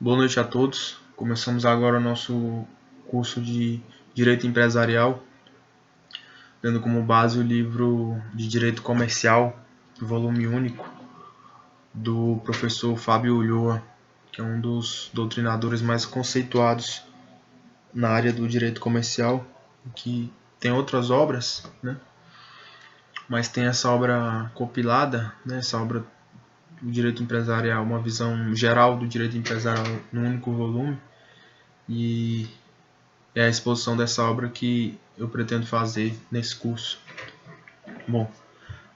Boa noite a todos. Começamos agora o nosso curso de Direito Empresarial, tendo como base o livro de Direito Comercial, volume único, do professor Fábio Ulloa, que é um dos doutrinadores mais conceituados na área do direito comercial, que tem outras obras, né? Mas tem essa obra compilada, né? Essa obra do direito empresarial, uma visão geral do direito empresarial num único volume, e é a exposição dessa obra que eu pretendo fazer nesse curso. Bom,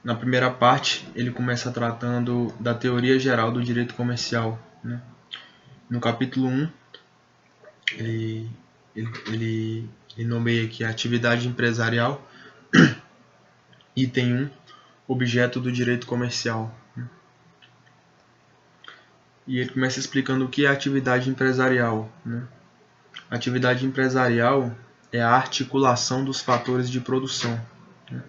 na primeira parte ele começa tratando da teoria geral do direito comercial, né? No capítulo 1 ele nomeia aqui a atividade empresarial, item 1, objeto do direito comercial. E ele começa explicando o que é atividade empresarial, né? A atividade empresarial é a articulação dos fatores de produção, né?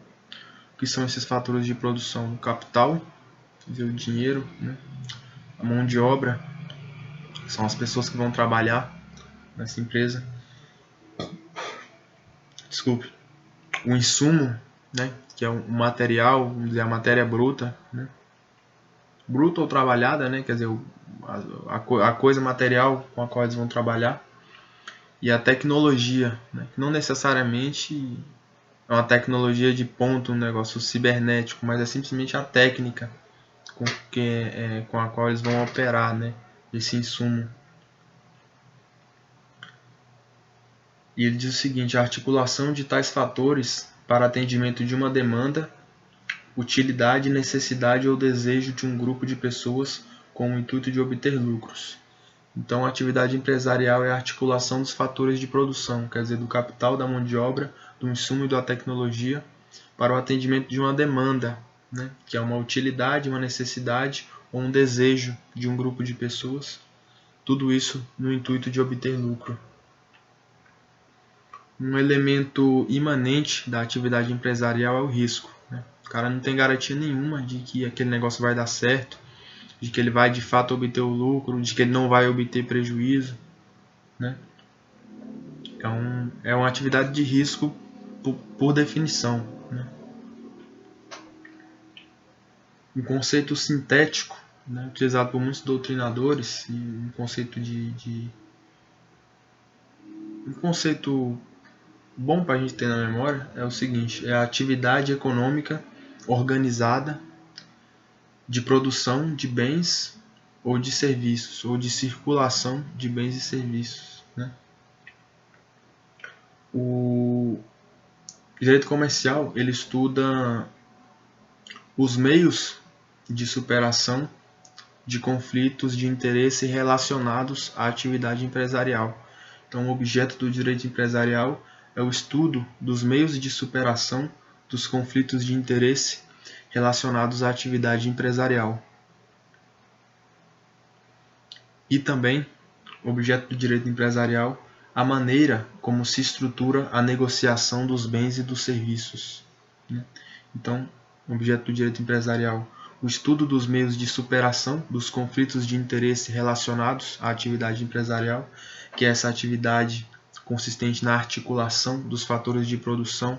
O que são esses fatores de produção? O capital, quer dizer, o dinheiro, né? A mão de obra, que são as pessoas que vão trabalhar nessa empresa. Desculpe. O insumo, né? Que é o material, vamos dizer, a matéria bruta, né? Bruta ou trabalhada, né? Quer dizer, a coisa material com a qual eles vão trabalhar. E a tecnologia, né? Que não necessariamente é uma tecnologia de ponta, um negócio cibernético, mas é simplesmente a técnica com a qual eles vão operar, né? Esse insumo. E ele diz o seguinte: a articulação de tais fatores para atendimento de uma demanda, utilidade, necessidade ou desejo de um grupo de pessoas com o intuito de obter lucros. Então, a atividade empresarial é a articulação dos fatores de produção, quer dizer, do capital, da mão de obra, do insumo e da tecnologia, para o atendimento de uma demanda, né? Que é uma utilidade, uma necessidade ou um desejo de um grupo de pessoas. Tudo isso no intuito de obter lucro. Um elemento imanente da atividade empresarial é o risco, né? O cara não tem garantia nenhuma de que aquele negócio vai dar certo, de que ele vai de fato obter o lucro, de que ele não vai obter prejuízo, né? É uma atividade de risco por definição, né? Um conceito sintético, né, utilizado por muitos doutrinadores, e um conceito um conceito bom para a gente ter na memória é o seguinte: é a atividade econômica organizada de produção de bens ou de serviços, ou de circulação de bens e serviços, né? O direito comercial ele estuda os meios de superação de conflitos de interesse relacionados à atividade empresarial. Então, o objeto do direito empresarial é o estudo dos meios de superação dos conflitos de interesse relacionados à atividade empresarial. E também, o objeto do direito empresarial, a maneira como se estrutura a negociação dos bens e dos serviços, né? Então, o objeto do direito empresarial, o estudo dos meios de superação dos conflitos de interesse relacionados à atividade empresarial, que é essa atividade consistente na articulação dos fatores de produção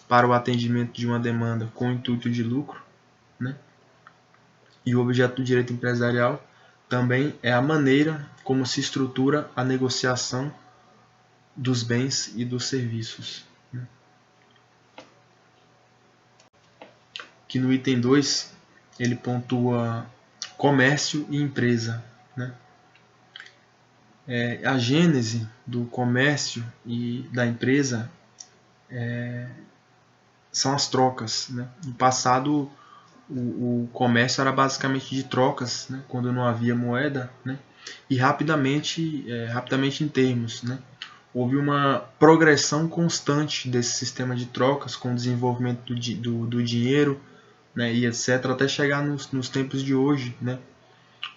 para o atendimento de uma demanda com o intuito de lucro, né? E o objeto do direito empresarial também é a maneira como se estrutura a negociação dos bens e dos serviços, né? Que no item 2 ele pontua comércio e empresa, né? A gênese do comércio e da empresa são as trocas, né? No passado, o comércio era basicamente de trocas, né? Quando não havia moeda, né? E rapidamente em termos, né? Houve uma progressão constante desse sistema de trocas com o desenvolvimento do dinheiro, né? E etc., até chegar nos tempos de hoje, né?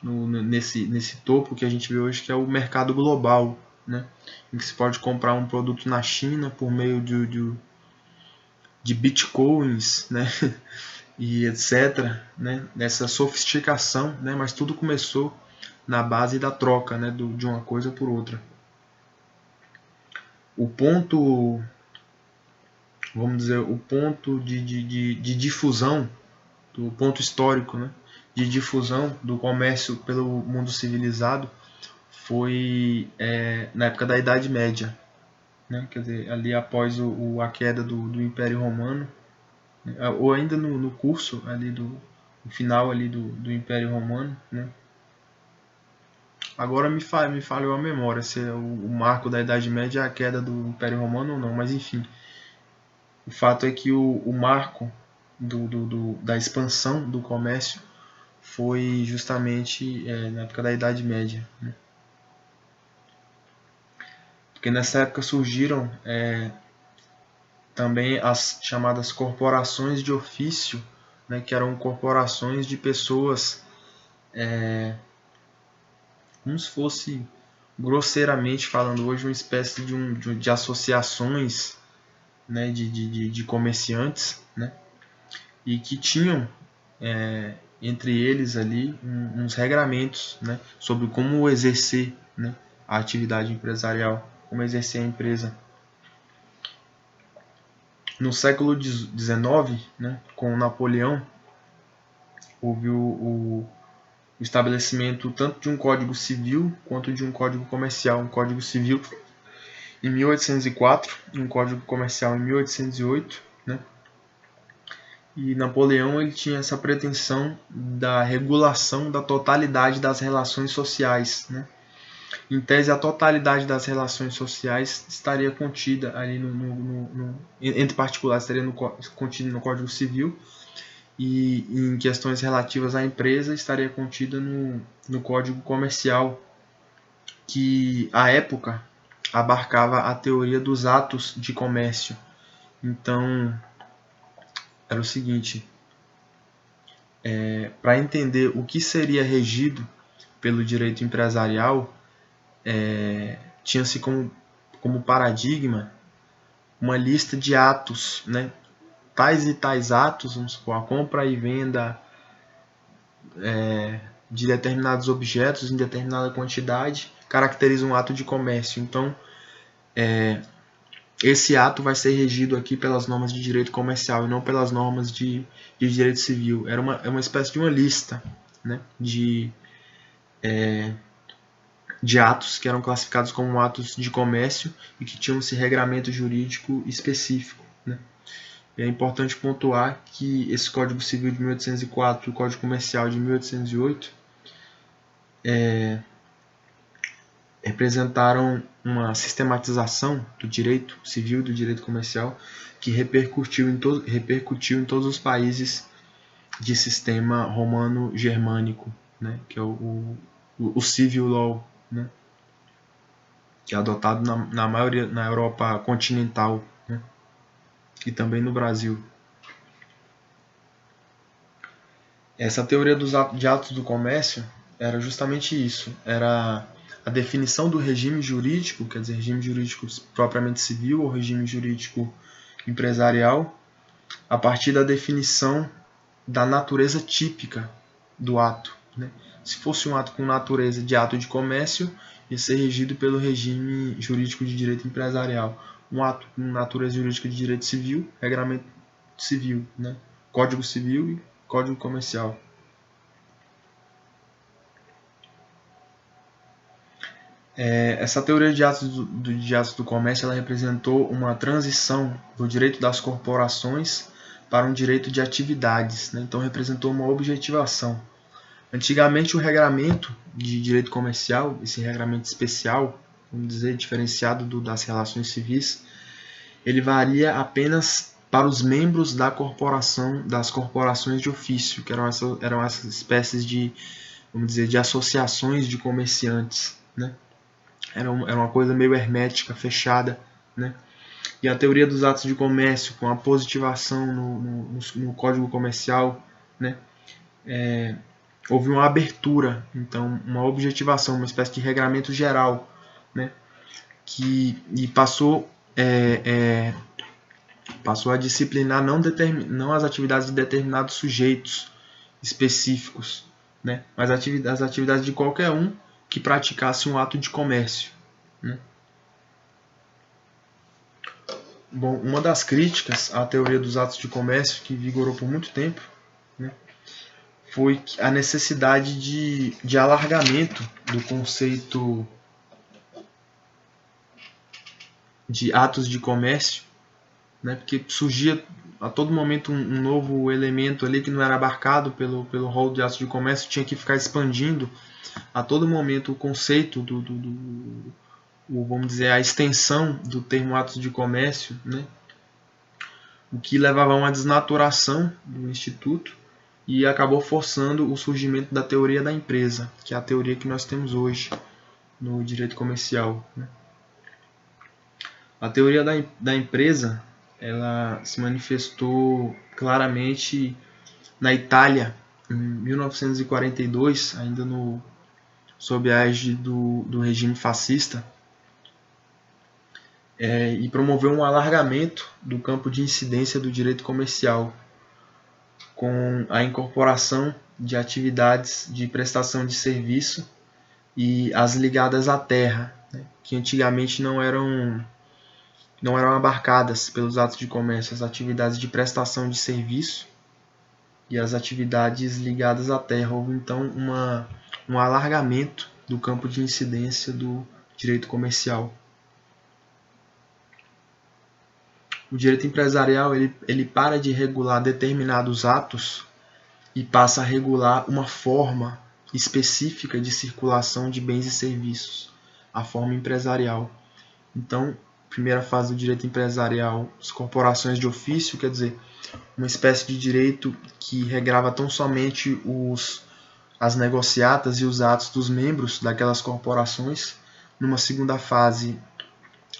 Nesse topo que a gente vê hoje, que é o mercado global, né? Em que se pode comprar um produto na China por meio de bitcoins, né? E etc., né? Nessa sofisticação, né? Mas tudo começou na base da troca, né, de uma coisa por outra. O ponto, vamos dizer, o ponto de difusão, do ponto histórico, né, de difusão do comércio pelo mundo civilizado foi na época da Idade Média, né, quer dizer, ali após a queda do Império Romano, né, ou ainda no curso ali no final ali do Império Romano, né. Agora me falhou a memória se o marco da Idade Média é a queda do Império Romano ou não, mas enfim, o fato é que o marco da expansão do comércio foi justamente na época da Idade Média, né? Porque nessa época surgiram também as chamadas corporações de ofício, né, que eram corporações de pessoas, como se fosse, grosseiramente falando hoje, uma espécie de associações, né, de comerciantes, né, e que tinham entre eles ali uns regramentos, né, sobre como exercer, né, a atividade empresarial, como exercer a empresa. No século XIX, né, com Napoleão, houve o estabelecimento tanto de um código civil quanto de um código comercial. Um código civil em 1804 e um código comercial em 1808, né? E Napoleão ele tinha essa pretensão da regulação da totalidade das relações sociais, né? Em tese, a totalidade das relações sociais estaria contida ali entre particulares, estaria contida no Código Civil, e em questões relativas à empresa estaria contida no Código Comercial, que à época abarcava a teoria dos atos de comércio. Então, era o seguinte, para entender o que seria regido pelo direito empresarial, tinha-se como paradigma uma lista de atos, né? Tais e tais atos, vamos supor, a compra e venda de determinados objetos em determinada quantidade, caracteriza um ato de comércio. Então, esse ato vai ser regido aqui pelas normas de direito comercial e não pelas normas de direito civil. Era uma espécie de uma lista, né, de atos que eram classificados como atos de comércio e que tinham esse regramento jurídico específico, né? E é importante pontuar que esse Código Civil de 1804 e o Código Comercial de 1808 representaram uma sistematização do direito civil e do direito comercial que repercutiu em todos os países de sistema romano-germânico, né? Que é o Civil Law, né? Que é adotado na maioria na Europa continental, né? E também no Brasil. Essa teoria de atos do comércio era justamente isso, era a definição do regime jurídico, quer dizer, regime jurídico propriamente civil ou regime jurídico empresarial, a partir da definição da natureza típica do ato, né? Se fosse um ato com natureza de ato de comércio, ia ser regido pelo regime jurídico de direito empresarial. Um ato com natureza jurídica de direito civil, regramento civil, né? Código Civil e Código Comercial. Essa teoria de atos do comércio ela representou uma transição do direito das corporações para um direito de atividades, né? Então representou uma objetivação. Antigamente o regramento de direito comercial, esse regramento especial, vamos dizer, diferenciado das relações civis, ele varia apenas para os membros da corporação, das corporações de ofício, que eram essas espécies de, vamos dizer, de associações de comerciantes, né? Era uma coisa meio hermética, fechada, né? E a teoria dos atos de comércio, com a positivação no Código Comercial, né? Houve uma abertura, então uma objetivação, uma espécie de regramento geral, né? E passou a disciplinar não as atividades de determinados sujeitos específicos, né? Mas as atividades de qualquer um que praticasse um ato de comércio, né? Bom, uma das críticas à teoria dos atos de comércio, que vigorou por muito tempo, né, foi a necessidade de alargamento do conceito de atos de comércio, né, porque surgia a todo momento um novo elemento ali que não era abarcado pelo rol de atos de comércio, tinha que ficar expandindo a todo momento o conceito vamos dizer, a extensão do termo atos de comércio, né, o que levava a uma desnaturação do instituto e acabou forçando o surgimento da teoria da empresa, que é a teoria que nós temos hoje no direito comercial, né. A teoria da empresa, ela se manifestou claramente na Itália em 1942, ainda sob a égide do regime fascista, e promoveu um alargamento do campo de incidência do direito comercial, com a incorporação de atividades de prestação de serviço e as ligadas à terra, né, que antigamente não eram abarcadas pelos atos de comércio, as atividades de prestação de serviço e as atividades ligadas à terra. Houve então um alargamento do campo de incidência do direito comercial. O direito empresarial ele para de regular determinados atos e passa a regular uma forma específica de circulação de bens e serviços, a forma empresarial. Então, primeira fase do direito empresarial, as corporações de ofício, quer dizer, uma espécie de direito que regrava tão somente as negociatas e os atos dos membros daquelas corporações. Numa segunda fase,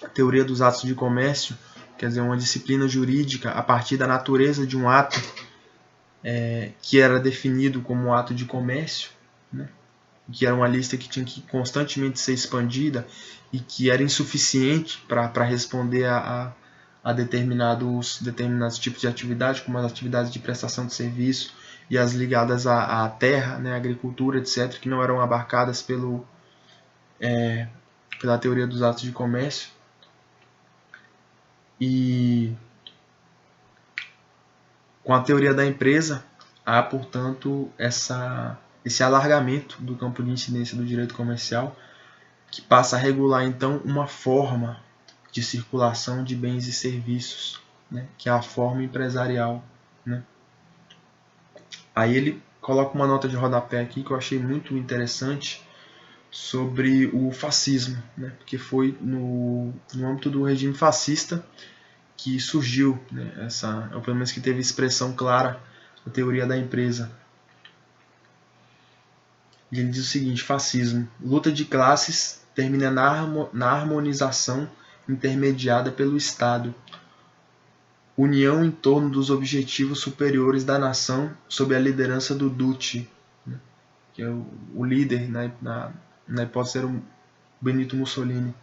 a teoria dos atos de comércio, quer dizer, uma disciplina jurídica a partir da natureza de um ato que era definido como um ato de comércio, né? Que era uma lista que tinha que constantemente ser expandida e que era insuficiente para responder a determinados tipos de atividade, como as atividades de prestação de serviço e as ligadas à terra, né, agricultura, etc., que não eram abarcadas pela teoria dos atos de comércio. E com a teoria da empresa, há, portanto, esse alargamento do campo de incidência do direito comercial, que passa a regular, então, uma forma de circulação de bens e serviços, né, que é a forma empresarial, né. Aí ele coloca uma nota de rodapé aqui que eu achei muito interessante sobre o fascismo, né, porque foi no âmbito do regime fascista que surgiu, né, ou pelo menos que teve expressão clara, a teoria da empresa. E ele diz o seguinte: fascismo, luta de classes, termina na harmonização intermediada pelo Estado, união em torno dos objetivos superiores da nação sob a liderança do Duce, né, que é o líder, na hipótese era o Benito Mussolini,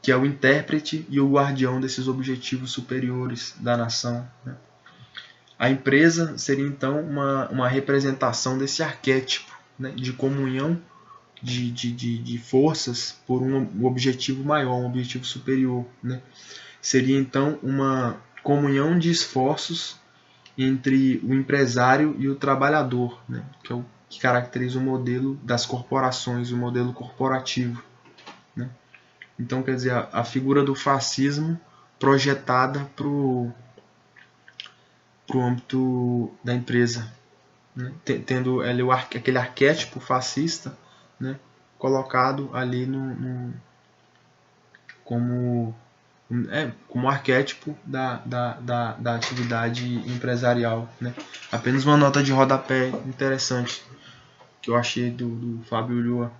que é o intérprete e o guardião desses objetivos superiores da nação, né. A empresa seria então uma representação desse arquétipo, né, de comunhão de forças por um objetivo maior, um objetivo superior, né. Seria então uma comunhão de esforços entre o empresário e o trabalhador, né, que é o que caracteriza o modelo das corporações, o modelo corporativo, né. Então, quer dizer, a figura do fascismo projetada para o âmbito da empresa, né, tendo ali aquele arquétipo fascista, né, colocado ali como arquétipo da atividade empresarial, né. Apenas uma nota de rodapé interessante que eu achei do Fábio Ulloa.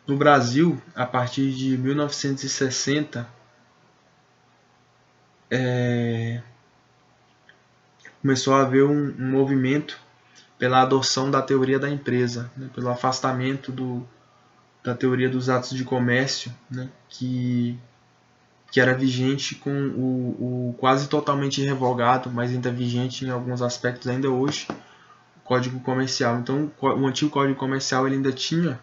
No Brasil, a partir de 1960, começou a haver um movimento pela adoção da teoria da empresa, né, pelo afastamento da teoria dos atos de comércio, né, que que era vigente com o quase totalmente revogado, mas ainda vigente em alguns aspectos ainda hoje, o Código Comercial. Então, o antigo Código Comercial ele ainda tinha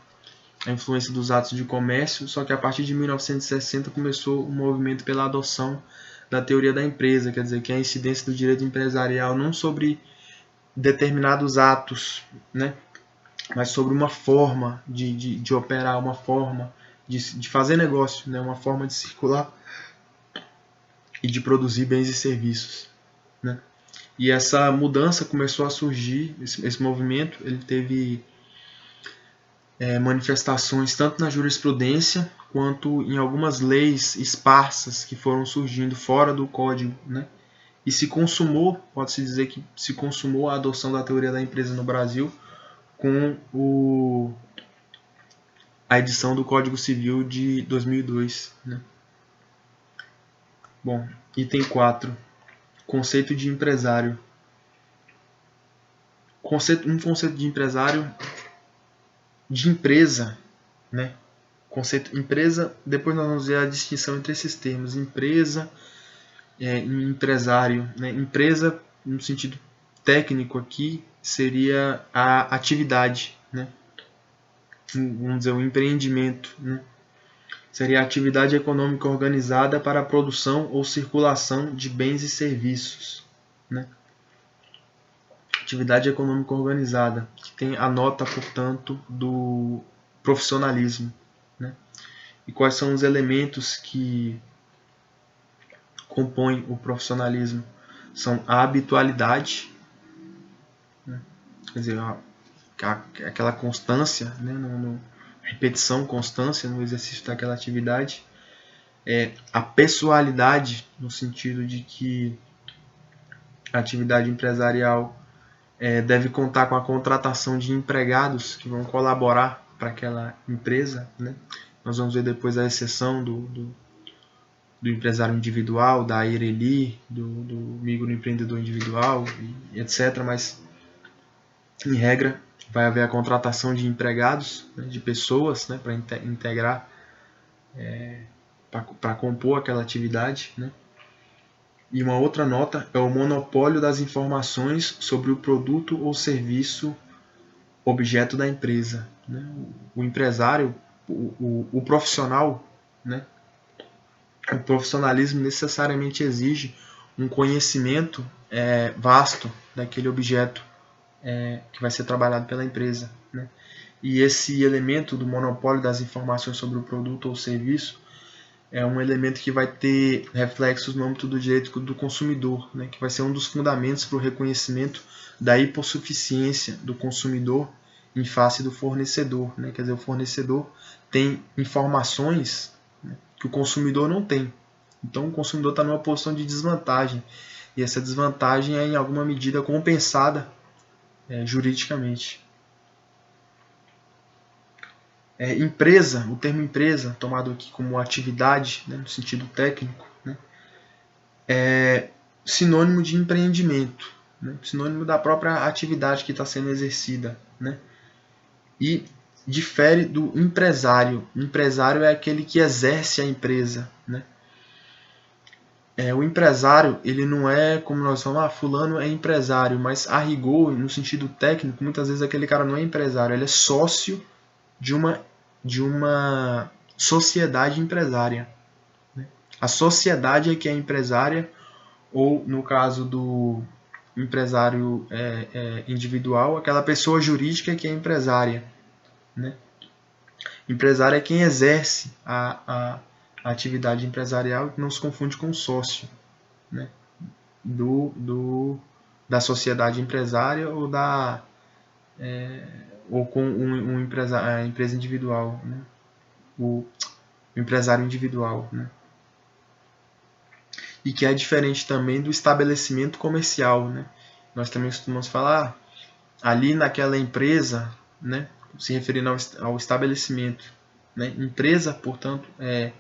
a influência dos atos de comércio, só que a partir de 1960 começou o movimento pela adoção da teoria da empresa, quer dizer, que é a incidência do direito empresarial não sobre determinados atos, né, mas sobre uma forma de operar, uma forma de fazer negócio, né, uma forma de circular e de produzir bens e serviços, né. E essa mudança começou a surgir, esse movimento, ele teve manifestações tanto na jurisprudência quanto em algumas leis esparsas que foram surgindo fora do código, né? E se consumou, pode-se dizer que se consumou a adoção da teoria da empresa no Brasil com a edição do Código Civil de 2002, né? Bom, item 4. Conceito de empresário. Um conceito de empresário, de empresa, né? Conceito empresa, depois nós vamos ver a distinção entre esses termos, empresa e empresário, né? Empresa, no sentido técnico aqui, seria a atividade, né? Vamos dizer, o empreendimento, né? Seria a atividade econômica organizada para a produção ou circulação de bens e serviços, né? Atividade econômica organizada, que tem a nota, portanto, do profissionalismo, né? E quais são os elementos que compõem o profissionalismo? São a habitualidade, né? Quer dizer, aquela constância, né? Repetição, constância no exercício daquela atividade. A pessoalidade, no sentido de que a atividade empresarial deve contar com a contratação de empregados que vão colaborar para aquela empresa, né? Nós vamos ver depois a exceção do empresário individual, da IRELI, do microempreendedor individual, etc. Mas, em regra, vai haver a contratação de empregados, né, de pessoas, né, para integrar, para compor aquela atividade, né? E uma outra nota é o monopólio das informações sobre o produto ou serviço objeto da empresa, né? O empresário, o profissional, né? O profissionalismo necessariamente exige um conhecimento vasto daquele objeto que vai ser trabalhado pela empresa, né? E esse elemento do monopólio das informações sobre o produto ou serviço é um elemento que vai ter reflexos no âmbito do direito do consumidor, né? Que vai ser um dos fundamentos para o reconhecimento da hipossuficiência do consumidor em face do fornecedor, né? Quer dizer, o fornecedor tem informações, né, que o consumidor não tem. Então o consumidor está numa posição de desvantagem, e essa desvantagem é em alguma medida compensada juridicamente. Empresa, o termo empresa, tomado aqui como atividade, né, no sentido técnico, né, é sinônimo de empreendimento, né, sinônimo da própria atividade que está sendo exercida, né, e difere do empresário. O empresário é aquele que exerce a empresa, né. O empresário, ele não é como nós falamos, fulano é empresário, mas a rigor, no sentido técnico, muitas vezes aquele cara não é empresário, ele é sócio de uma sociedade empresária, né? A sociedade é que é empresária, ou no caso do empresário individual, aquela pessoa jurídica que é empresária, né? Empresário é quem exerce a atividade empresarial, que não se confunde com sócio, né? Da sociedade empresária ou ou com a empresa individual, né? O empresário individual, né? E que é diferente também do estabelecimento comercial, né? Nós também costumamos falar ali naquela empresa, né? Se referindo ao estabelecimento, né? Empresa, portanto, é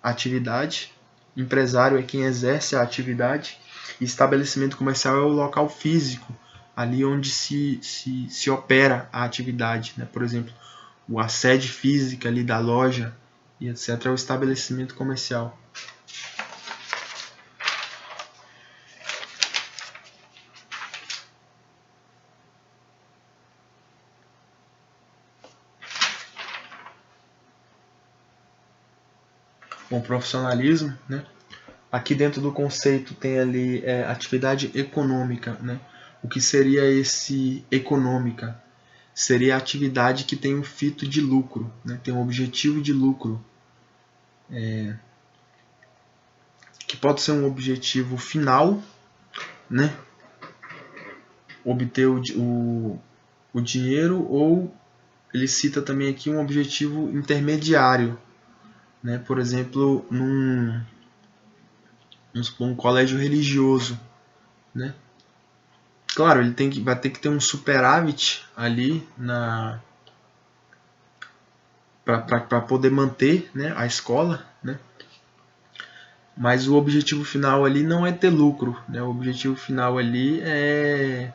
atividade, empresário é quem exerce a atividade, e estabelecimento comercial é o local físico, ali onde se opera a atividade, né? Por exemplo, a sede física ali da loja e etc. é o estabelecimento comercial. com profissionalismo, né? Aqui dentro do conceito tem ali atividade econômica, né? O que seria esse econômica? Seria a atividade que tem um fito de lucro, né? Tem um objetivo de lucro, que pode ser um objetivo final, né? Obter o dinheiro, ou ele cita também aqui um objetivo intermediário, né? Por exemplo, num colégio religioso, né? Claro, ele vai ter que ter um superávit ali para poder manter, né, a escola, né? Mas o objetivo final ali não é ter lucro, né? O objetivo final ali é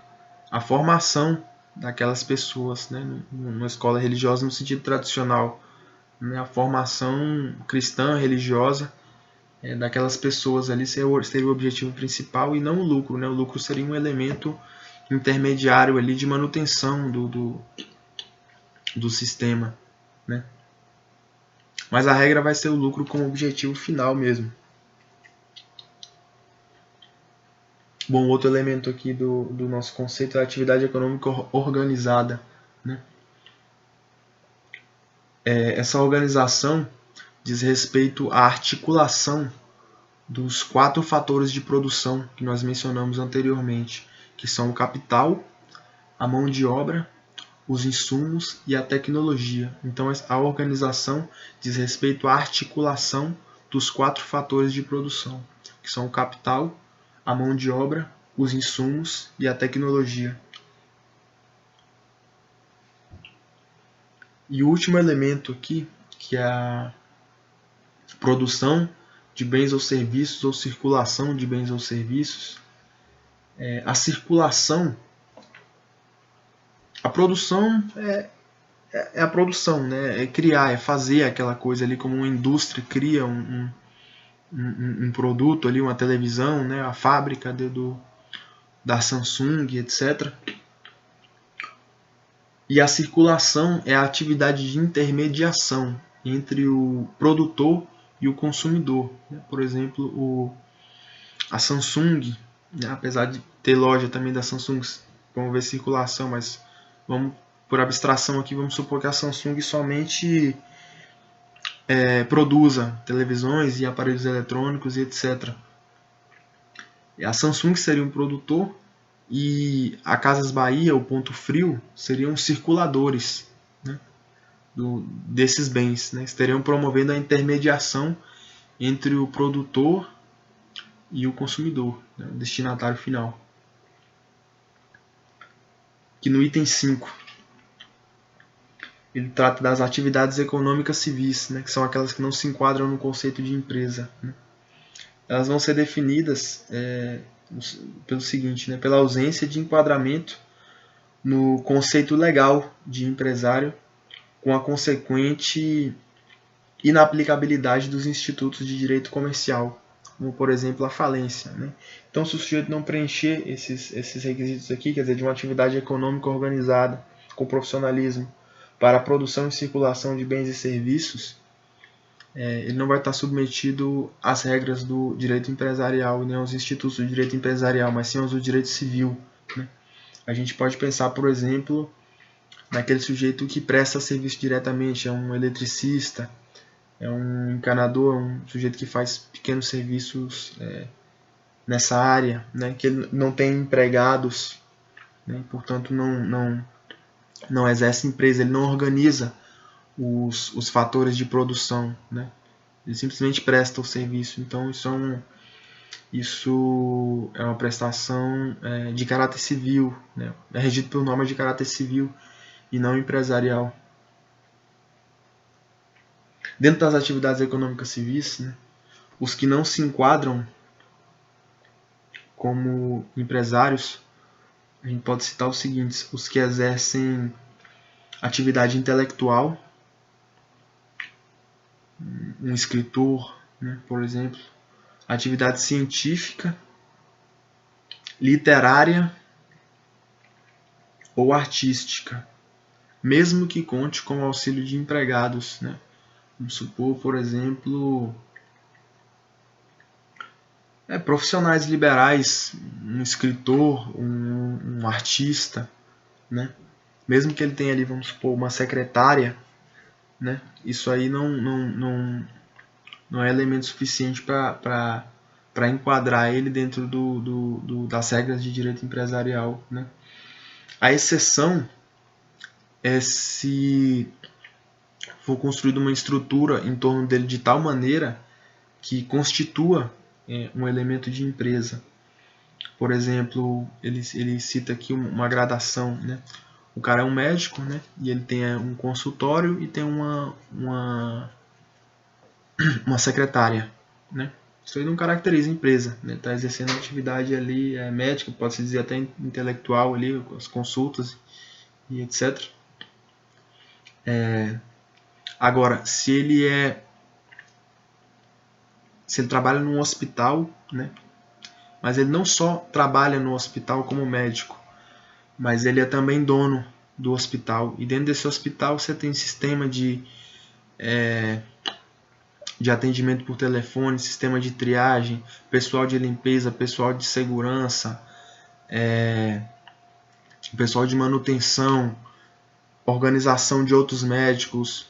a formação daquelas pessoas, né? Numa escola religiosa no sentido tradicional, né? A formação cristã religiosa daquelas pessoas ali seria o objetivo principal e não o lucro, né? O lucro seria um elemento intermediário ali de manutenção do sistema, né? Mas a regra vai ser o lucro como objetivo final mesmo. Bom, outro elemento aqui do nosso conceito é a atividade econômica organizada, né? Essa organização diz respeito à articulação dos 4 fatores de produção que nós mencionamos anteriormente, que são o capital, a mão de obra, os insumos e a tecnologia. Então, a organização diz respeito à articulação dos 4 fatores de produção, que são o capital, a mão de obra, os insumos e a tecnologia. E o último elemento aqui, que é a produção de bens ou serviços, ou circulação de bens ou serviços. A circulação, a produção é a produção, né? É criar, é fazer aquela coisa ali, como uma indústria cria um produto ali, uma televisão, né? A fábrica da Samsung, etc. E a circulação é a atividade de intermediação entre o produtor e o consumidor. Por exemplo, a Samsung, né, apesar de ter loja também da Samsung, vamos ver circulação, mas vamos, por abstração aqui, vamos supor que a Samsung somente produza televisões e aparelhos eletrônicos e etc. A Samsung seria um produtor e a Casas Bahia, o Ponto Frio, seriam circuladores, né, desses bens, né? Estariam promovendo a intermediação entre o produtor e o consumidor, né, o destinatário final. Que no item 5 ele trata das atividades econômicas civis, né, que são aquelas que não se enquadram no conceito de empresa, né. Elas vão ser definidas pelo seguinte, né, pela ausência de enquadramento no conceito legal de empresário, com a consequente inaplicabilidade dos institutos de direito comercial, como por exemplo a falência, né? Então, se o sujeito não preencher esses requisitos aqui, quer dizer, de uma atividade econômica organizada, com profissionalismo, para a produção e circulação de bens e serviços, ele não vai estar submetido às regras do direito empresarial, nem aos institutos do direito empresarial, mas sim aos do direito civil, né? A gente pode pensar, por exemplo, naquele sujeito que presta serviço diretamente, é um eletricista, é um encanador, um sujeito que faz pequenos serviços nessa área, né, que ele não tem empregados, né, portanto não exerce empresa, ele não organiza os fatores de produção, né, ele simplesmente presta o serviço. Então isso é uma prestação de caráter civil, né, é regido por normas de caráter civil e não empresarial. Dentro das atividades econômicas civis, né, os que não se enquadram como empresários, a gente pode citar os seguintes: os que exercem atividade intelectual, um escritor, né, por exemplo, atividade científica, literária ou artística, mesmo que conte com o auxílio de empregados, né? Vamos supor, por exemplo, Profissionais liberais, um escritor, um artista, né? Mesmo que ele tenha ali, vamos supor, uma secretária, né? Isso aí não é elemento suficiente para enquadrar ele dentro das regras de direito empresarial, né? A exceção é se for construída uma estrutura em torno dele de tal maneira que constitua um elemento de empresa. Por exemplo, ele cita aqui uma gradação, né? O cara é um médico, né? E ele tem um consultório e tem uma secretária, né? Isso aí não caracteriza a empresa, né? Está exercendo atividade ali médica, pode-se dizer até intelectual ali, as consultas e etc. Agora, se ele trabalha num hospital, né? Mas ele não só trabalha no hospital como médico, mas ele é também dono do hospital. E dentro desse hospital você tem sistema de atendimento por telefone, sistema de triagem, pessoal de limpeza, pessoal de segurança, pessoal de manutenção, organização de outros médicos,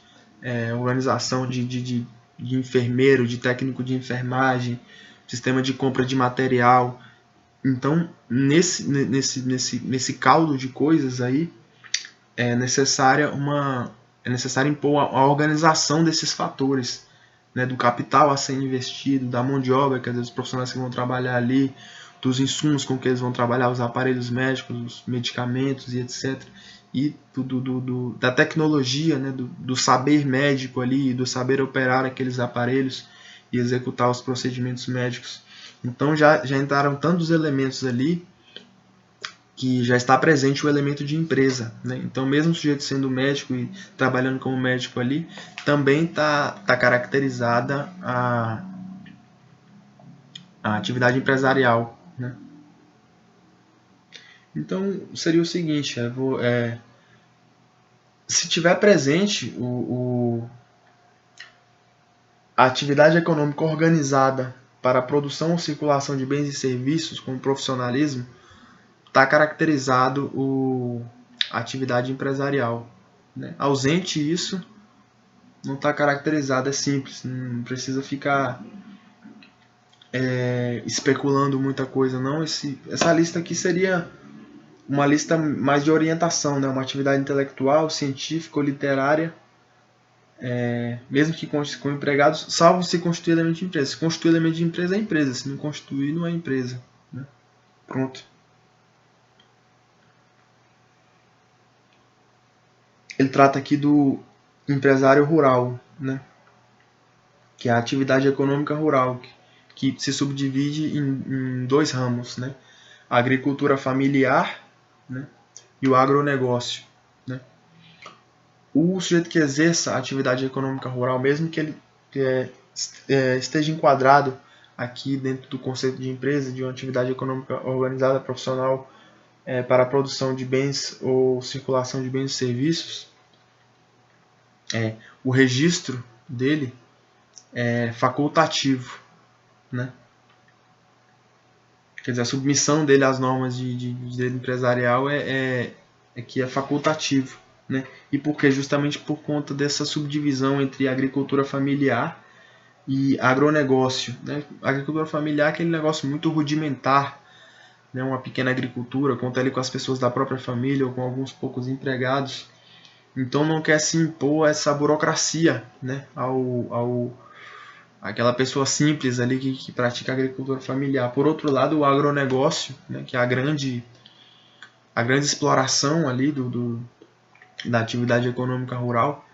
organização de enfermeiro, de técnico de enfermagem, sistema de compra de material. Então, nesse caldo de coisas aí, é necessário impor a organização desses fatores, né, do capital a ser investido, da mão de obra, que às vezes os profissionais que vão trabalhar ali, dos insumos com que eles vão trabalhar, os aparelhos médicos, os medicamentos e etc. E da tecnologia, né, do saber médico ali, do saber operar aqueles aparelhos e executar os procedimentos médicos. Então já entraram tantos elementos ali que já está presente o elemento de empresa, né? Então mesmo o sujeito sendo médico e trabalhando como médico ali, também está caracterizada a atividade empresarial, né? Então seria o seguinte, se tiver presente a atividade econômica organizada para a produção ou circulação de bens e serviços com profissionalismo, está caracterizado a atividade empresarial, né? Ausente isso, não está caracterizado, é simples, não precisa ficar especulando muita coisa, não. Essa lista aqui seria uma lista mais de orientação, né? Uma atividade intelectual, científica ou literária, mesmo que conste com empregados, salvo se constituir elemento de empresa. Se constituir elemento de empresa, é empresa. Se não constituir, não é empresa, né? Pronto. Ele trata aqui do empresário rural, né? Que é a atividade econômica rural, que se subdivide em dois ramos, né? A agricultura familiar, né? E o agronegócio, né? O sujeito que exerça a atividade econômica rural, mesmo que ele esteja enquadrado aqui dentro do conceito de empresa, de uma atividade econômica organizada profissional para a produção de bens ou circulação de bens e serviços, o registro dele é facultativo, né? Quer dizer, a submissão dele às normas de direito empresarial que é facultativo, né? E porque justamente por conta dessa subdivisão entre agricultura familiar e agronegócio, né? A agricultura familiar é aquele negócio muito rudimentar, né? Uma pequena agricultura, conta ali com as pessoas da própria família ou com alguns poucos empregados. Então não quer se impor essa burocracia, né? Aquela pessoa simples ali que pratica agricultura familiar. Por outro lado, o agronegócio, né, que é a grande exploração ali da atividade econômica rural,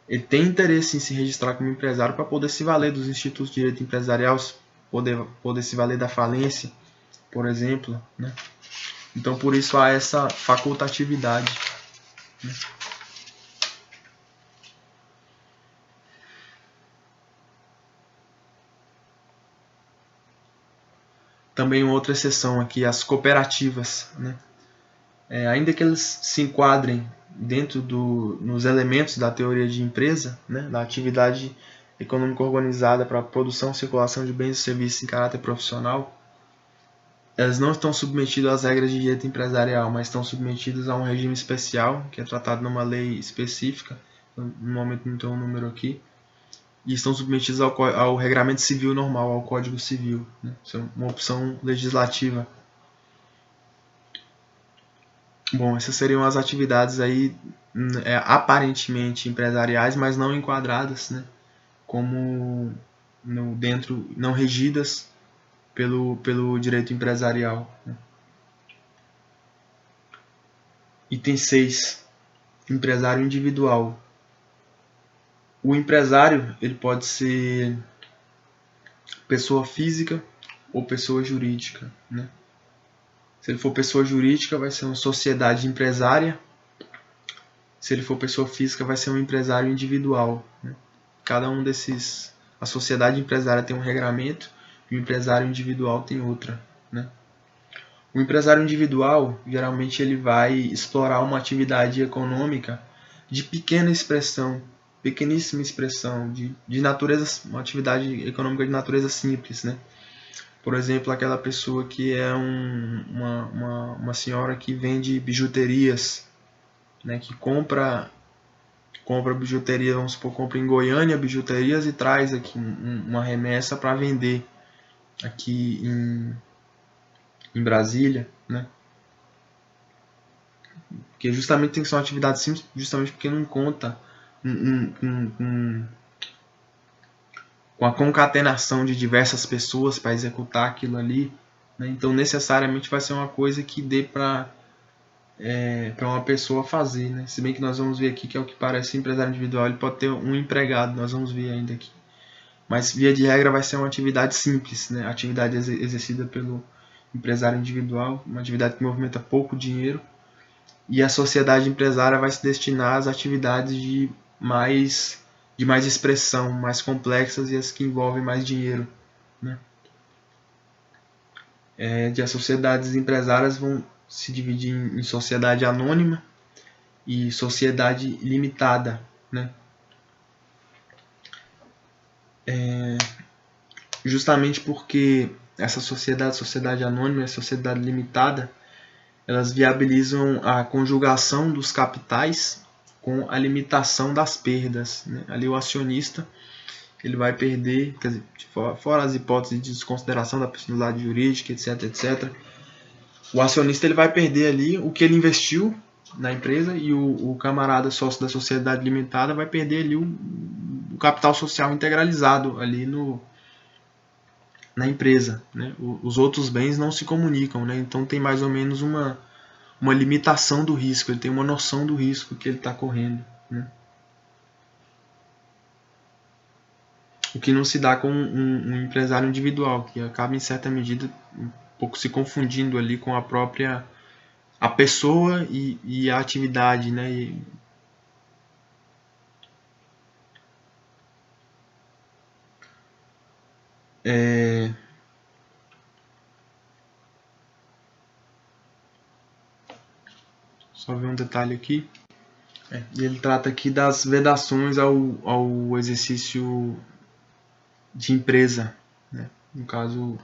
ele tem interesse em se registrar como empresário para poder se valer dos institutos de direito empresarial, poder se valer da falência, por exemplo, né? Então, por isso há essa facultatividade, né? Também outra exceção aqui, as cooperativas, né? Ainda que eles se enquadrem dentro nos elementos da teoria de empresa, né, da atividade econômica organizada para produção e circulação de bens e serviços em caráter profissional, elas não estão submetidas às regras de direito empresarial, mas estão submetidas a um regime especial, que é tratado numa lei específica, no momento não tem um número aqui, e estão submetidas ao regramento civil normal, ao Código Civil. Né? Isso é uma opção legislativa. Bom, essas seriam as atividades aí aparentemente empresariais, mas não enquadradas, né? Como não regidas pelo direito empresarial. Né? Item 6. Empresário individual. O empresário ele pode ser pessoa física ou pessoa jurídica. Né? Se ele for pessoa jurídica, vai ser uma sociedade empresária. Se ele for pessoa física, vai ser um empresário individual. Né? Cada um desses... A sociedade empresária tem um regramento e o empresário individual tem outra. Né? O empresário individual, geralmente, ele vai explorar uma atividade econômica de pequena expressão, pequeníssima expressão, de natureza, uma atividade econômica de natureza simples. Né? Por exemplo, aquela pessoa que é uma senhora que vende bijuterias, né, que compra bijuteria, vamos supor, compra em Goiânia bijuterias e traz aqui uma remessa para vender aqui em Brasília, né? Porque justamente tem que ser uma atividade simples, justamente porque não conta com a concatenação de diversas pessoas para executar aquilo ali, né? Então necessariamente vai ser uma coisa que dê para uma pessoa fazer, né? Se bem que nós vamos ver aqui que é o que parece empresário individual, ele pode ter um empregado, nós vamos ver ainda aqui. Mas via de regra vai ser uma atividade simples, né? Atividade exercida pelo empresário individual, uma atividade que movimenta pouco dinheiro, e a sociedade empresária vai se destinar às atividades de mais expressão, mais complexas e as que envolvem mais dinheiro. Né? As sociedades empresárias vão se dividir em sociedade anônima e sociedade limitada. Né? Justamente porque essa sociedade anônima e a sociedade limitada, elas viabilizam a conjugação dos capitais com a limitação das perdas. Né? Ali o acionista ele vai perder, quer dizer, fora as hipóteses de desconsideração da personalidade jurídica, etc. O acionista ele vai perder ali o que ele investiu na empresa e o camarada sócio da sociedade limitada vai perder ali o capital social integralizado ali na empresa. Né? Os outros bens não se comunicam, né? Então tem mais ou menos uma limitação do risco, ele tem uma noção do risco que ele está correndo. Né? O que não se dá com um empresário individual, que acaba em certa medida um pouco se confundindo ali com a pessoa e a atividade, né? Só ver um detalhe aqui. Ele trata aqui das vedações ao exercício de empresa, né? No caso,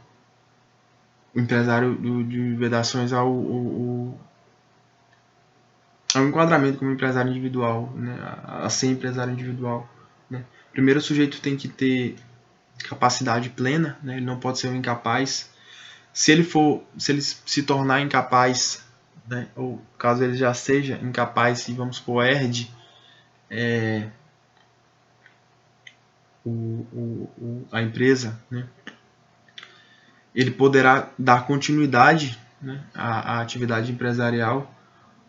o empresário de vedações ao enquadramento como empresário individual, né? A ser empresário individual. Né? Primeiro, o sujeito tem que ter capacidade plena, né? Ele não pode ser um incapaz. Se ele se tornar incapaz, né? Ou caso ele já seja incapaz e vamos supor herde a empresa, né? Ele poderá dar continuidade, né, à atividade empresarial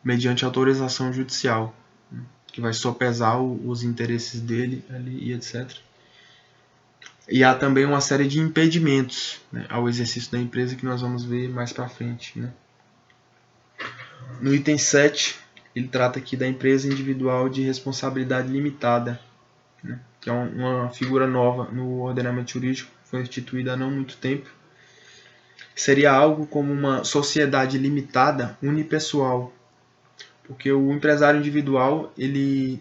mediante autorização judicial, né, que vai sopesar os interesses dele ali, e etc. E há também uma série de impedimentos, né, ao exercício da empresa que nós vamos ver mais para frente. Né. No item 7, ele trata aqui da empresa individual de responsabilidade limitada, né, que é uma figura nova no ordenamento jurídico, foi instituída há não muito tempo. Seria algo como uma sociedade limitada unipessoal, porque o empresário individual ele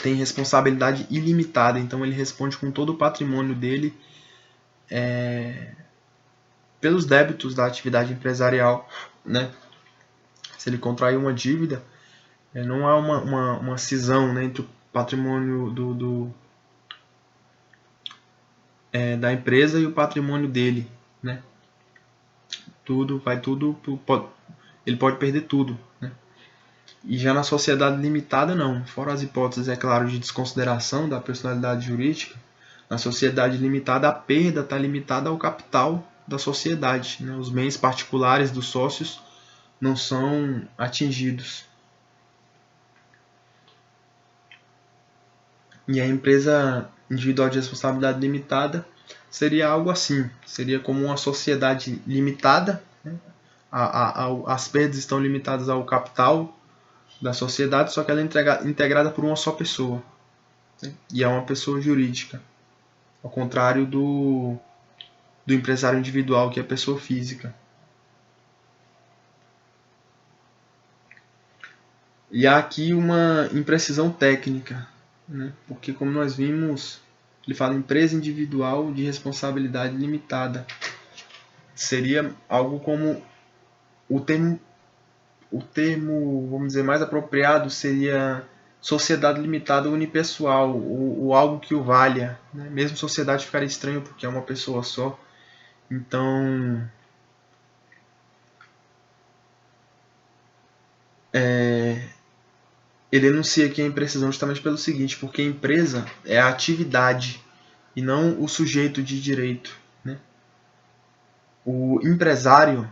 tem responsabilidade ilimitada, então ele responde com todo o patrimônio dele pelos débitos da atividade empresarial, né? Se ele contrair uma dívida, não há uma cisão, né, entre o patrimônio da empresa e o patrimônio dele, né? Ele pode perder tudo, né? E já na sociedade limitada, não. Fora as hipóteses, é claro, de desconsideração da personalidade jurídica, na sociedade limitada, a perda está limitada ao capital da sociedade, né? Os bens particulares dos sócios não são atingidos. E a empresa individual de responsabilidade limitada seria algo assim, seria como uma sociedade limitada, né? As perdas estão limitadas ao capital da sociedade, só que ela é integrada por uma só pessoa, né? E é uma pessoa jurídica, ao contrário do empresário individual, que é pessoa física. E há aqui uma imprecisão técnica, né? Porque, como nós vimos, ele fala empresa individual de responsabilidade limitada. Seria algo como o termo, vamos dizer, mais apropriado seria sociedade limitada unipessoal, ou algo que o valha, né? Mesmo sociedade ficaria estranho porque é uma pessoa só. Então, ele enuncia aqui a imprecisão justamente pelo seguinte, porque a empresa é a atividade e não o sujeito de direito, né? O empresário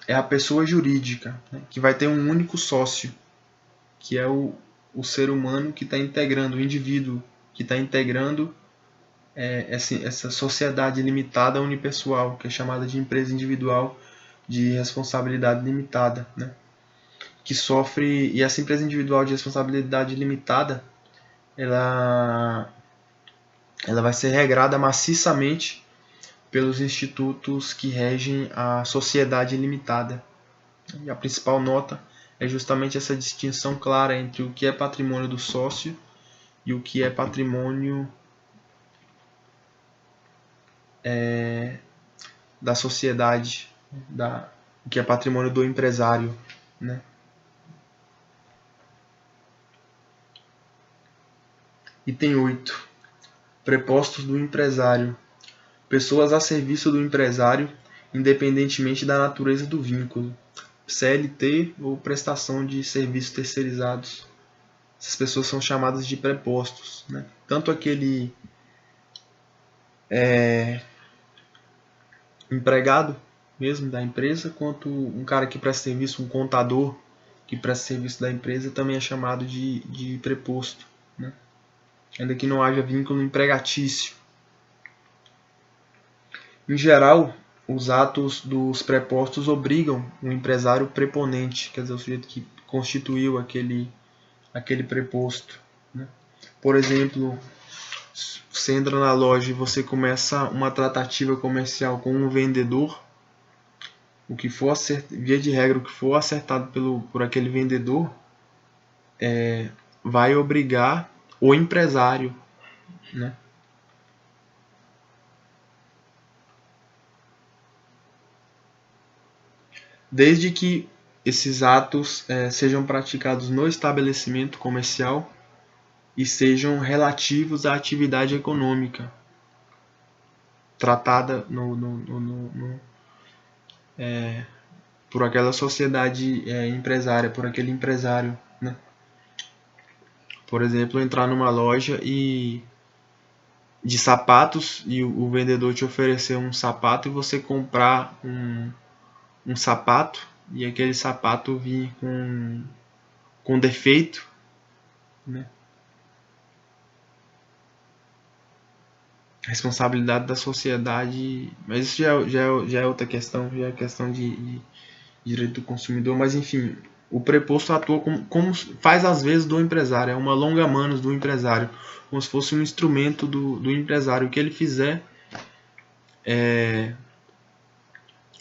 é a pessoa jurídica, né, que vai ter um único sócio, que é o ser humano que está integrando, o indivíduo que está integrando essa sociedade limitada unipessoal, que é chamada de empresa individual de responsabilidade limitada, né? Que sofre, e essa empresa individual de responsabilidade limitada, ela vai ser regrada maciçamente pelos institutos que regem a sociedade limitada. E a principal nota é justamente essa distinção clara entre o que é patrimônio do sócio e o que é patrimônio da sociedade, o que é patrimônio do empresário, né? Item 8. Prepostos do empresário. Pessoas a serviço do empresário, independentemente da natureza do vínculo. CLT ou prestação de serviços terceirizados. Essas pessoas são chamadas de prepostos, né? Tanto aquele empregado mesmo da empresa, quanto um cara que presta serviço, um contador que presta serviço da empresa, também é chamado de preposto, né? Ainda que não haja vínculo empregatício. Em geral, os atos dos prepostos obrigam o empresário preponente, quer dizer, o sujeito que constituiu aquele preposto, né? Por exemplo, você entra na loja e você começa uma tratativa comercial com um vendedor, o que for via de regra, o que for acertado por aquele vendedor vai obrigar o empresário, né? Desde que esses atos sejam praticados no estabelecimento comercial e sejam relativos à atividade econômica tratada por aquela sociedade empresária, por aquele empresário, né? Por exemplo, entrar numa loja de sapatos e o vendedor te oferecer um sapato e você comprar um sapato e aquele sapato vir com defeito, né? Responsabilidade da sociedade, mas isso já é outra questão, já é questão de direito do consumidor, mas enfim, o preposto atua como faz às vezes do empresário, é uma longa-manos do empresário, como se fosse um instrumento do empresário. O que ele fizer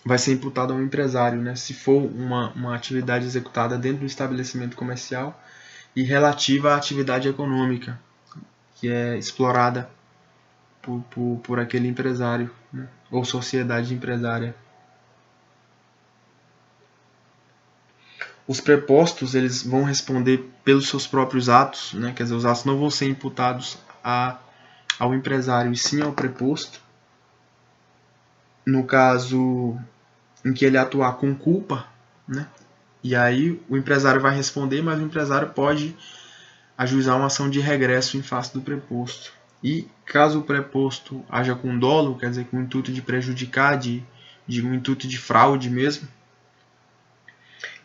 vai ser imputado ao empresário, né? Se for uma atividade executada dentro do estabelecimento comercial e relativa à atividade econômica que é explorada por aquele empresário, né? Ou sociedade empresária. Os prepostos eles vão responder pelos seus próprios atos, né? Quer dizer, os atos não vão ser imputados ao empresário e sim ao preposto. No caso em que ele atuar com culpa, né? E aí o empresário vai responder, mas o empresário pode ajuizar uma ação de regresso em face do preposto. E caso o preposto haja com dolo, quer dizer, com o intuito de prejudicar, de um intuito de fraude mesmo,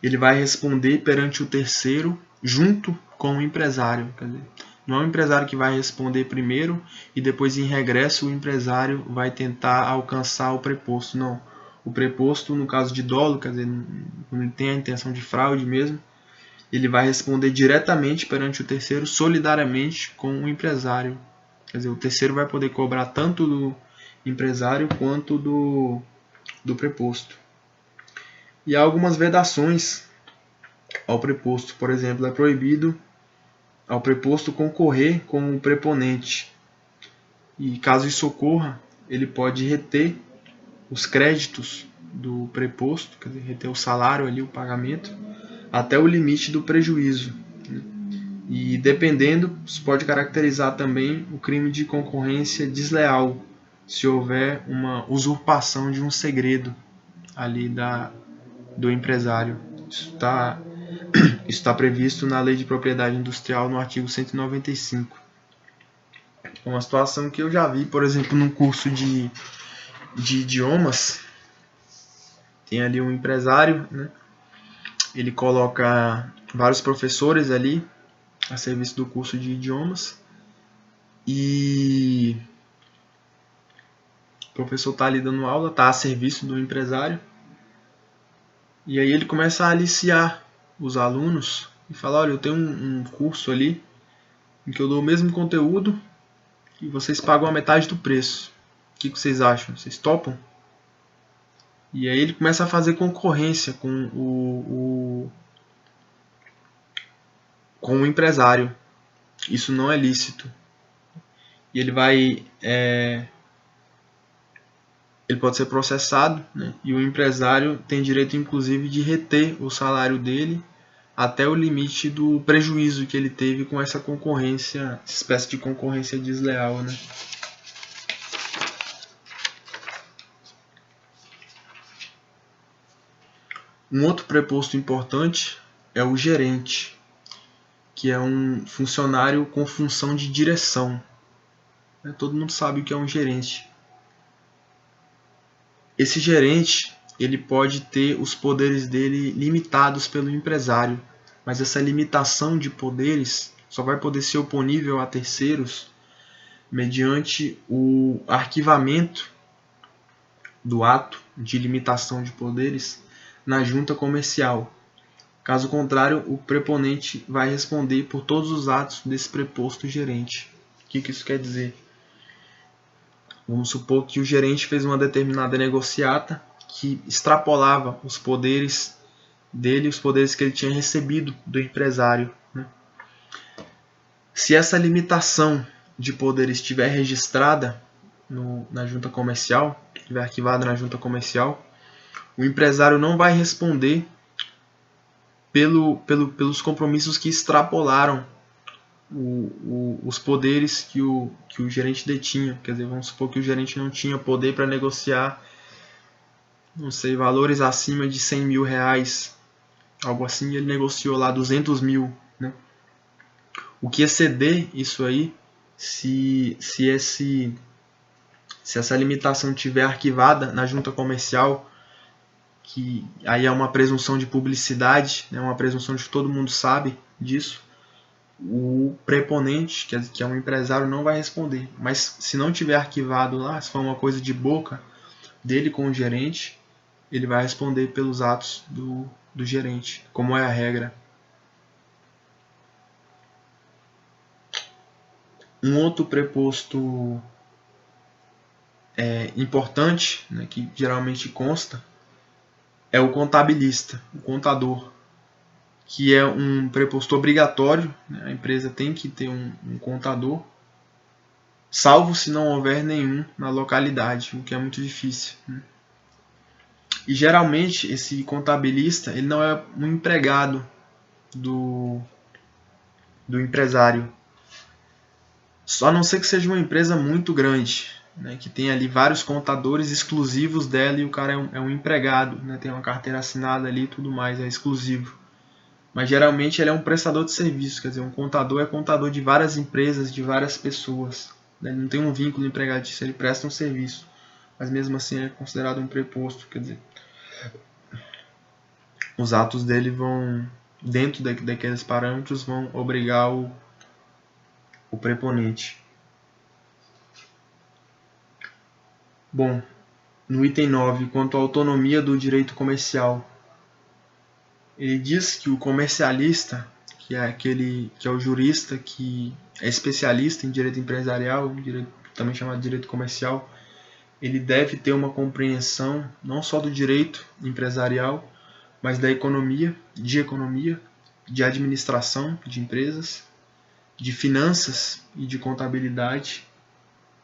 ele vai responder perante o terceiro junto com o empresário. Quer dizer, não é o empresário que vai responder primeiro e depois, em regresso, o empresário vai tentar alcançar o preposto. Não. O preposto, no caso de dolo, quer dizer, quando ele tem a intenção de fraude mesmo, ele vai responder diretamente perante o terceiro, solidariamente com o empresário. Quer dizer, o terceiro vai poder cobrar tanto do empresário quanto do preposto. E há algumas vedações ao preposto. Por exemplo, é proibido ao preposto concorrer com o preponente. E caso isso ocorra, ele pode reter os créditos do preposto, quer dizer, reter o salário ali, o pagamento, até o limite do prejuízo. E dependendo, isso pode caracterizar também o crime de concorrência desleal, se houver uma usurpação de um segredo ali do empresário. Isso está previsto na Lei de Propriedade Industrial no artigo 195. É uma situação que eu já vi, por exemplo, num curso de idiomas. Tem ali um empresário, né? Ele coloca vários professores ali a serviço do curso de idiomas e o professor está ali dando aula, está a serviço do empresário, e aí ele começa a aliciar os alunos e fala: olha, eu tenho um curso ali em que eu dou o mesmo conteúdo e vocês pagam a metade do preço. O que vocês acham? Vocês topam? E aí ele começa a fazer concorrência com o empresário. Isso não é lícito. E ele ele pode ser processado, né? E o empresário tem direito, inclusive, de reter o salário dele até o limite do prejuízo que ele teve com essa concorrência, essa espécie de concorrência desleal, né? Um outro preposto importante é o gerente, que é um funcionário com função de direção. Todo mundo sabe o que é um gerente. Esse gerente, ele pode ter os poderes dele limitados pelo empresário, mas essa limitação de poderes só vai poder ser oponível a terceiros mediante o arquivamento do ato de limitação de poderes na junta comercial. Caso contrário, o preponente vai responder por todos os atos desse preposto gerente. O que isso quer dizer? Vamos supor que o gerente fez uma determinada negociata que extrapolava os poderes dele, os poderes que ele tinha recebido do empresário, né? Se essa limitação de poder estiver registrada na junta comercial, estiver arquivada na junta comercial, o empresário não vai responder pelos compromissos que extrapolaram os poderes que o gerente detinha. Quer dizer, vamos supor que o gerente não tinha poder para negociar, não sei, valores acima de 100 mil reais, algo assim, e ele negociou lá 200 mil, né? O que exceder isso aí, se essa limitação estiver arquivada na junta comercial, que aí é uma presunção de publicidade, né, uma presunção de que todo mundo sabe disso, o preponente, que é um empresário, não vai responder. Mas se não tiver arquivado lá, se for uma coisa de boca dele com o gerente, ele vai responder pelos atos do gerente, como é a regra. Um outro preposto importante, né, que geralmente consta, é o contabilista, o contador. que é um preposto obrigatório, né? A empresa tem que ter um contador, salvo se não houver nenhum na localidade, o que é muito difícil, né? E geralmente esse contabilista ele não é um empregado do empresário, só a não ser que seja uma empresa muito grande, né, que tem ali vários contadores exclusivos dela e o cara é um empregado, né, tem uma carteira assinada ali e tudo mais, é exclusivo. Mas geralmente ele é um prestador de serviço, quer dizer, um contador é contador de várias empresas, de várias pessoas, né, ele não tem um vínculo empregatício, ele presta um serviço, mas mesmo assim é considerado um preposto, quer dizer, os atos dele vão, dentro daqueles parâmetros, vão obrigar o preponente. Bom, no item 9, quanto à autonomia do direito comercial, ele diz que o comercialista, que é o jurista que é especialista em direito empresarial, também chamado de direito comercial, ele deve ter uma compreensão não só do direito empresarial, mas da economia, de administração de empresas, de finanças e de contabilidade,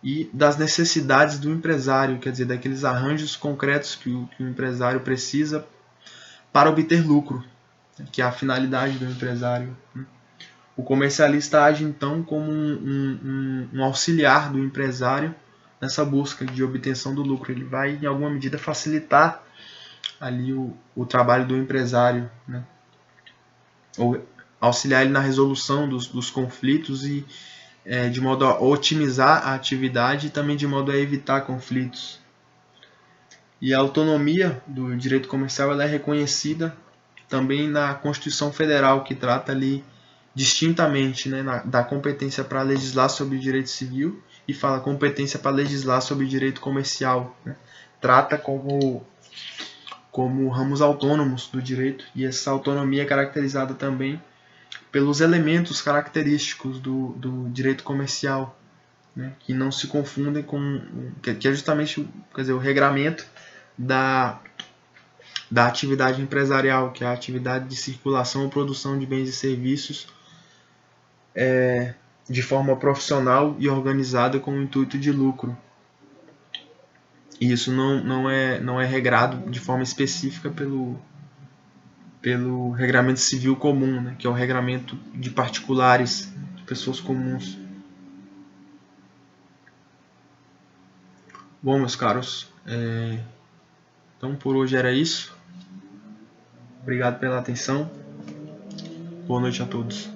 e das necessidades do empresário, quer dizer, daqueles arranjos concretos que o empresário precisa para obter lucro, que é a finalidade do empresário. O comercialista age então como um auxiliar do empresário nessa busca de obtenção do lucro. Ele vai, em alguma medida, facilitar ali o trabalho do empresário, né? Ou auxiliar ele na resolução dos conflitos e de modo a otimizar a atividade e também de modo a evitar conflitos. E a autonomia do direito comercial ela é reconhecida também na Constituição Federal, que trata ali distintamente, né, da competência para legislar sobre o direito civil e fala competência para legislar sobre o direito comercial, né? Trata como ramos autônomos do direito, e essa autonomia é caracterizada também pelos elementos característicos do direito comercial, né, que não se confundem com, que é justamente, quer dizer, o regramento da atividade empresarial, que é a atividade de circulação ou produção de bens e serviços de forma profissional e organizada com o intuito de lucro. E isso não é regrado de forma específica pelo regramento civil comum, né, que é o regramento de particulares, de pessoas comuns. Bom, meus caros, então por hoje era isso. Obrigado pela atenção. Boa noite a todos.